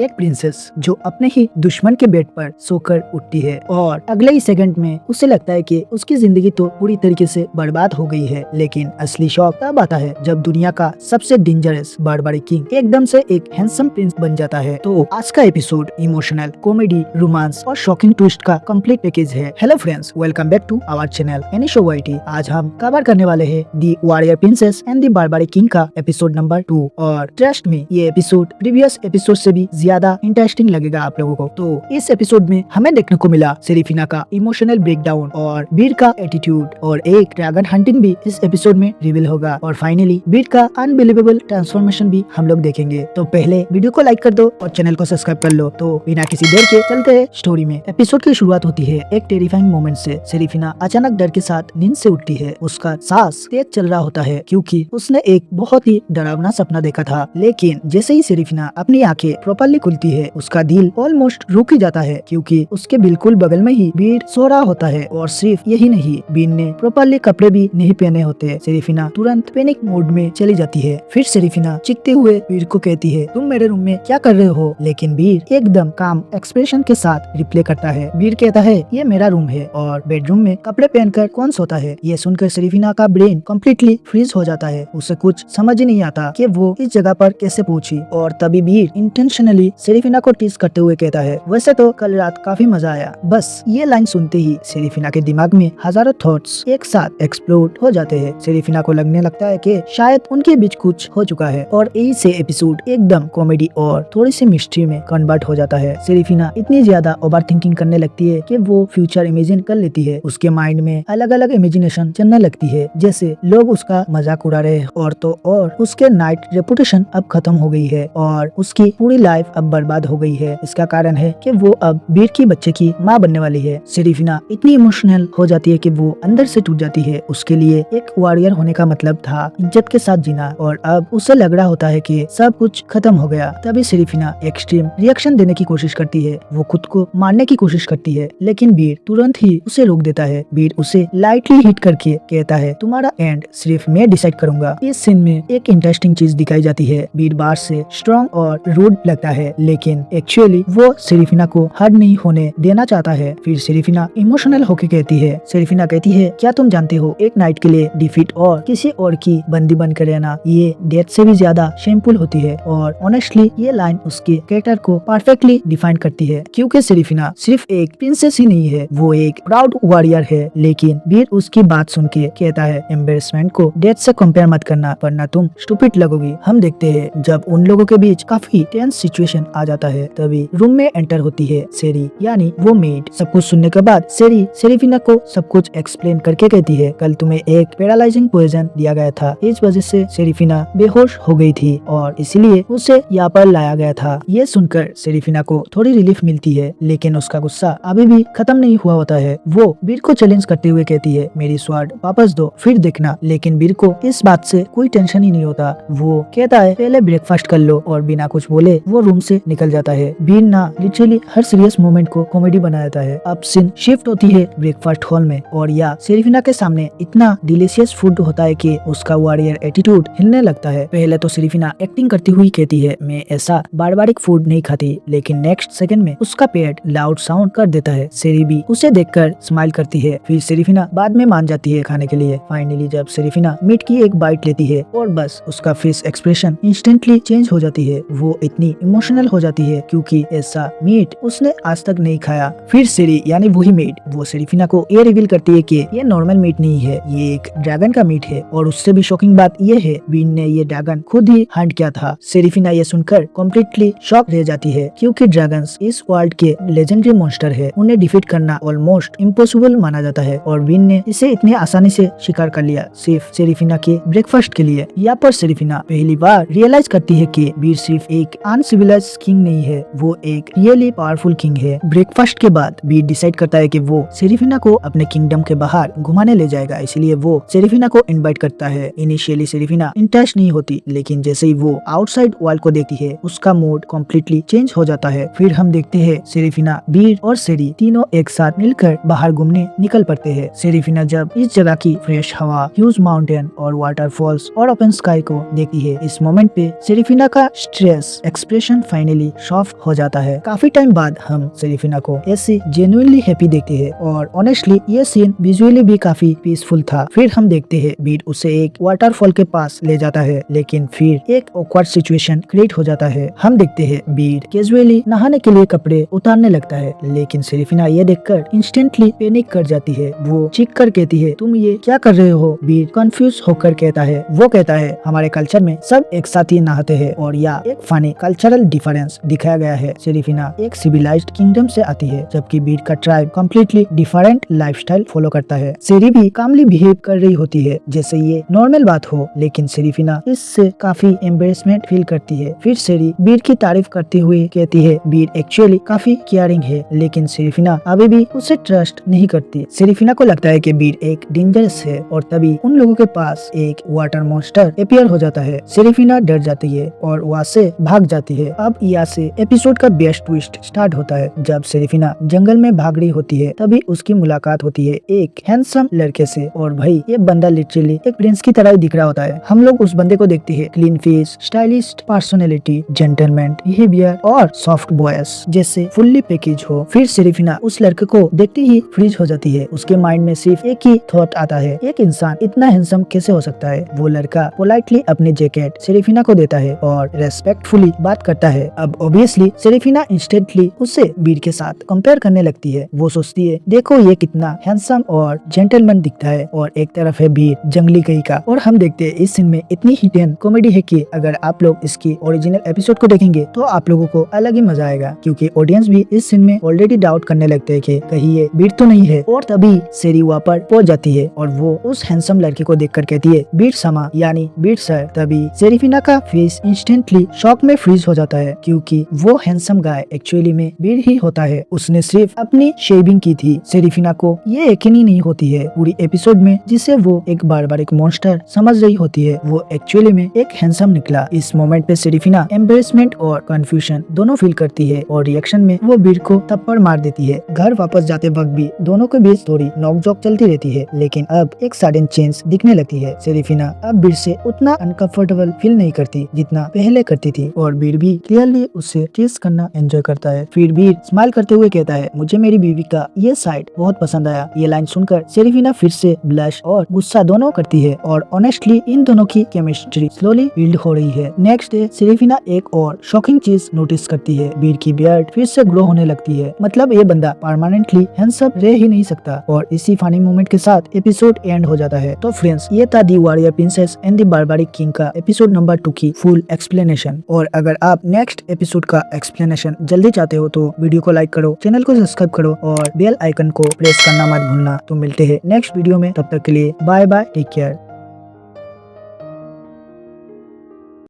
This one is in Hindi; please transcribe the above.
एक प्रिंसेस जो अपने ही दुश्मन के बेड पर सोकर उठती है और अगले ही सेकंड में उसे लगता है कि उसकी जिंदगी तो पूरी तरीके से बर्बाद हो गई है। लेकिन असली शौक तब आता है जब दुनिया का सबसे डेंजरस बारबारी किंग एकदम से एक हैंडसम प्रिंस बन जाता है। तो आज का एपिसोड इमोशनल, कॉमेडी, रोमांस और शॉकिंग ट्विस्ट का कंप्लीट पैकेज है। Hello friends, welcome back to our channel any show YT. आज हम कवर करने वाले हैं the warrior princess and the barbarian king का एपिसोड नंबर 2 और ट्रस्ट में ये एपिसोड प्रीवियस एपिसोड से भी ज्यादा इंटरेस्टिंग लगेगा आप लोगों को। तो इस एपिसोड में हमें देखने को मिला सेरेफिना का इमोशनल ब्रेकडाउन और बीर का एटीट्यूड और एक ड्रैगन हंटिंग भी इस एपिसोड में रिवील होगा और फाइनली बीर का अनबिलीवेबल ट्रांसफॉर्मेशन भी हम लोग देखेंगे। तो पहले वीडियो को लाइक कर दो और चैनल को सब्सक्राइब कर लो। तो बिना किसी देर के चलते हैं स्टोरी में। एपिसोड की शुरुआत होती है एक टेरिफाइंग मोमेंट से। सेरेफिना अचानक डर के साथ नींद से उठती है। उसका सांस तेज चल रहा होता है क्योंकि उसने एक बहुत ही डरावना सपना देखा था। लेकिन जैसे ही सेरेफिना अपनी आंखें प्रॉपर्ली खुलती है उसका दिल ऑलमोस्ट रुक ही जाता है क्योंकि उसके बिल्कुल बगल में ही बीर सो रहा होता है। और सिर्फ यही नहीं, बीर ने प्रॉपर्ली कपड़े भी नहीं पहने होते। सेरेफिना तुरंत पैनिक मोड में चली जाती है। फिर सेरेफिना चीखते हुए बीर को कहती है, तुम मेरे रूम में क्या कर रहे हो? लेकिन बीर एकदम काम एक्सप्रेशन के साथ रिप्लाई करता है। बीर कहता है, ये मेरा रूम है और बेडरूम में कपड़े पहनकर कौन सोता है? ये सुनकर सेरेफिना का ब्रेन कम्प्लीटली फ्रीज हो जाता है। उसे कुछ समझ ही नहीं आता कि वो इस जगह पर कैसे पहुंची। और तभी बीर इंटेंशनली सेरेफिना को टीज करते हुए कहता है, वैसे तो कल रात काफी मजा आया। बस ये लाइन सुनते ही सेरेफिना के दिमाग में हजारों थॉट्स एक साथ एक्सप्लोड हो जाते हैं। सेरेफिना को लगने लगता है कि शायद उनके बीच कुछ हो चुका है और यही से एपिसोड एकदम कॉमेडी और थोड़ी सी मिस्ट्री में कन्वर्ट हो जाता है। सेरेफिना इतनी ज्यादा ओवर थिंकिंग करने लगती है कि वो फ्यूचर इमेजिन कर लेती है। उसके माइंड में अलग अलग इमेजिनेशन चलने लगती है, जैसे लोग उसका मजाक उड़ा रहे और तो और उसके नाइट रेपुटेशन अब खत्म हो गई है और उसकी पूरी लाइफ अब बर्बाद हो गई है। इसका कारण है कि वो अब बीर की बच्चे की माँ बनने वाली है। सेरेफिना इतनी इमोशनल हो जाती है कि वो अंदर से टूट जाती है। उसके लिए एक वॉरियर होने का मतलब था इज्जत के साथ जीना और अब उसे लग रहा होता है कि सब कुछ खत्म हो गया। तभी सेरेफिना एक्सट्रीम रिएक्शन देने की कोशिश करती है। वो खुद को मारने की कोशिश करती है लेकिन बीर तुरंत ही उसे रोक देता है। बीर उसे लाइटली हिट करके कहता है, तुम्हारा एंड सिर्फ मैं डिसाइड करूंगा। इस सीन में एक इंटरेस्टिंग चीज दिखाई जाती है। बीर बाहर से स्ट्रॉन्ग और रूड लगता है लेकिन एक्चुअली वो सेरेफिना को हर्ट नहीं होने देना चाहता है। फिर सेरेफिना इमोशनल होके कहती है, सेरेफिना कहती है, क्या तुम जानते हो एक नाइट के लिए डिफीट और किसी और की बंदी बनकर रहना ये डेथ से भी ज्यादा शेमफुल होती है। और ऑनेस्टली ये लाइन उसके कैरेक्टर को परफेक्टली डिफाइन करती है क्योंकि सेरेफिना सिर्फ एक प्रिंसेस ही नहीं है, वो एक प्राउड वॉरियर है। लेकिन बीर उसकी बात सुन के कहता है, एम्बेरसमेंट को डेथ से कंपेयर मत करना वरना तुम स्टूपिड लगोगी। हम देखते हैं जब उन लोगों के बीच काफी टेंस सिचुएशन आ जाता है तभी रूम में एंटर होती है सेरी यानी वो मेड। सब कुछ सुनने के बाद सेरी सेरेफिना को सब कुछ एक्सप्लेन करके कहती है, कल तुम्हें एक पैरालाइजिंग पॉइजन दिया गया था, इस वजह से सेरेफिना बेहोश हो गई थी और इसलिए उसे यहाँ पर लाया गया था। ये सुनकर सेरेफिना को थोड़ी रिलीफ मिलती है लेकिन उसका गुस्सा अभी भी खत्म नहीं हुआ होता है। वो बीर को चैलेंज करते हुए कहती है, मेरी स्वॉर्ड वापस दो फिर देखना। लेकिन बीर को इस बात से कोई टेंशन ही नहीं होता। वो कहता है, पहले ब्रेकफास्ट कर लो और बिना कुछ बोले वो रूम से निकल जाता है। बीर ना लिटरली हर सीरियस मोमेंट को कॉमेडी बना देता है। अब सीन शिफ्ट होती है ब्रेकफास्ट हॉल में और या सेरेफिना के सामने इतना डिलीशियस फूड होता है कि उसका वॉरियर एटीट्यूड हिलने लगता है। पहले तो सेरेफिना एक्टिंग करती हुई कहती है, मैं ऐसा बारबारिक फूड नहीं खाती, लेकिन नेक्स्ट सेकंड में उसका पेट लाउड साउंड कर देता है। सेरी भी उसे देखकर स्माइल करती है। फिर सेरेफिना बाद में मान जाती है खाने के लिए। फाइनली जब सेरेफिना मीट की एक बाइट लेती है और बस उसका फेस एक्सप्रेशन इंस्टेंटली चेंज हो जाती है। वो इतनी इमोशनल हो जाती है क्योंकि ऐसा मीट उसने आज तक नहीं खाया। फिर सेरी यानी वही मीट वो सेरेफिना को ये रिवील करती है कि ये नॉर्मल मीट नहीं है, ये एक ड्रैगन का मीट है। और उससे भी शॉकिंग बात ये है, बीन ने ये ड्रैगन खुद ही हंट किया था। सेरेफिना ये सुनकर कम्प्लीटली शॉक रह जाती है क्योंकि ड्रैगन्स इस वर्ल्ड के लेजेंडरी मॉन्स्टर है। उन्हें डिफीट करना ऑलमोस्ट इम्पॉसिबल माना जाता है और बीन ने इसे इतनी आसानी से शिकार कर लिया सिर्फ सेरेफिना के ब्रेकफास्ट के लिए। यहाँ पर सेरेफिना पहली बार रियलाइज करती है कि बीर सिर्फ एक अनसिविलाइज्ड किंग नहीं है, वो एक रियली पावरफुल किंग है। ब्रेकफास्ट के बाद बीर डिसाइड करता है कि वो सेरेफिना को अपने किंगडम के बाहर घुमाने ले जाएगा, इसलिए वो सेरेफिना को इनवाइट करता है। इनिशियली सेरेफिना इंटरेस्ट नहीं होती लेकिन जैसे ही वो आउटसाइड वर्ल्ड को देखती है उसका मूड कम्प्लीटली चेंज हो जाता है। फिर हम देखते हैं सेरेफिना, बीर और सेरी तीनों एक साथ मिलकर बाहर घूमने निकल पड़ते हैं। सेरेफिना जब इस जगह की फ्रेश हवा, ह्यूज माउंटेन और वाटरफॉल्स और ओपन स्काई को देखती है, इस मोमेंट पे सेरेफिना का स्ट्रेस एक्सप्रेशन फाइनली सॉफ्ट हो जाता है। काफी टाइम बाद हम सेरेफिना को ऐसी जेन्युइनली हैप्पी देखते हैं और ऑनेस्टली ये सीन विजुअली भी काफी पीसफुल था। फिर हम देखते हैं बीर उसे एक वाटरफॉल के पास ले जाता है, लेकिन फिर एक ऑकवर्ड सिचुएशन क्रिएट हो जाता है। हम देखते हैं बीर कैजुअली नहाने के लिए कपड़े उतारने लगता है, लेकिन सेरेफिना ये देखकर इंस्टेंटली पैनिक कर जाती है। वो चीख कर कहती है, तुम ये क्या कर रहे हो? बीर कंफ्यूज होकर कहता है, वो कहता है हमारे कल्चर में सब एक साथ ही नहाते हैं और या एक फनी कल्चरल डिफरेंस दिखाया गया है। सेरेफिना एक सिविलाइज्ड किंगडम से आती है, जबकि बीर का tribe completely different lifestyle follow करता है। सेरी भी कामली बिहेव कर रही होती है जैसे ये नॉर्मल बात हो, लेकिन सेरेफिना इससे काफी एम्बेरसमेंट फील करती है। फिर सेरी बीर की तारीफ करते हुए कहती है बीर एक्चुअली काफी केयरिंग है, लेकिन सेरेफिना अभी भी उसे ट्रस्ट नहीं करती। सेरेफिना को लगता है कि बीर एक डेंजरस है और तभी उन लोगों के पास एक वाटर मॉन्स्टर अपीयर हो जाता है। सेरेफिना डर जाती है और वहाँ से भाग जाती है। अब यहाँ से एपिसोड का बेस्ट ट्विस्ट स्टार्ट होता है। जब सेरेफिना जंगल में भाग रही होती है तभी उसकी मुलाकात होती है एक हैंडसम लड़के से, और भाई ये बंदा लिटरली एक प्रिंस की तरह ही दिख रहा होता है। हम लोग उस बंदे को देखते हैं, clean face, stylist personality, gentleman behaviour और सॉफ्ट वॉइस जैसे फुल्ली पैकेज हो। फिर सेरेफिना उस लड़के को देखते ही फ्रीज हो जाती है। उसके माइंड में सिर्फ एक ही थॉट आता है, एक इंसान इतना हैंडसम कैसे हो सकता है? वो लड़का पोलाइटली अपनी जैकेट सेरेफिना को देता है और रेस्पेक्टफुली बात करता है। अब ऑब्वियसली सेरेफिना इंस्टेंटली उसे बीर के साथ कंपेयर करने लगती है। वो सोचती है देखो ये कितना हैंडसम और जेंटलमैन दिखता है, और एक तरफ है बीर जंगली कहीं का। और हम देखते हैं इस सीन में इतनी हिडन कॉमेडी है कि अगर आप लोग इसकी ओरिजिनल एपिसोड को देखेंगे तो आप लोगों को अलग ही मजा आएगा, क्योंकि ऑडियंस भी इस सीन में ऑलरेडी डाउट करने लगते हैं कि कहीं ये बीर तो नहीं है। और तभी सेरी वहाँ पर पहुंच जाती है और वो उस हैंडसम लड़के को देखकर कहती है बीर समा यानी बीर सर। तभी सेरेफिना का फेस इंस्टेंटली शॉक में फ्रीज हो जाता है, क्योंकि वो हैंडसम गाय एक्चुअली में बीर ही होता है। उसने सिर्फ अपनी शेविंग की थी। सेरेफिना को ये यकीन ही नहीं होती है पूरी एपिसोड में, जिसे वो एक बारबारिक मॉन्स्टर समझ रही होती है वो एक्चुअली में एक हैंडसम निकला। इस मोमेंट पे सेरेफिना एम्बेरसमेंट और कंफ्यूजन दोनों फील करती है और रिएक्शन में वो बीर को थप्पड़ मार देती है। घर वापस जाते वक्त भी दोनों के बीच थोड़ी नोकझोंक चलती रहती है, लेकिन अब एक सडन चेंज दिखने लगती है। सेरेफिना अब बीर से उतना अनकंफर्टेबल फील नहीं करती जितना पहले करती थी, और बीर भी क्लियरली उससे टीज करना एंजॉय करता है। फिर बीर स्माइल करते हुए कहता है मुझे मेरी बीवी का ये साइड बहुत पसंद आया। ये लाइन सुनकर सेरेफिना फिर से ब्लश और गुस्सा दोनों करती है, और ऑनेस्टली इन दोनों की केमिस्ट्री स्लोली बिल्ड हो रही है। नेक्स्ट डे सेरेफिना एक और शॉकिंग चीज नोटिस करती है, बीर की बियर्ड फिर से ग्रो होने लगती है। मतलब ये बंदा परमानेंटली हैंडसम रह ही नहीं सकता। और इसी फनी मोमेंट के साथ एपिसोड एंड हो जाता है। तो फ्रेंड्स ये था the warrior princess and the barbaric king का एपिसोड नंबर 2 की फुल एक्सप्लेनेशन। और अगर आप नेक्स्ट एपिसोड का एक्सप्लेनेशन जल्दी चाहते हो तो वीडियो को लाइक करो, चैनल को सब्सक्राइब करो और बेल आइकन को प्रेस करना मत भूलना। तो मिलते हैं नेक्स्ट वीडियो में, तब तक के लिए बाय बाय, टेक केयर।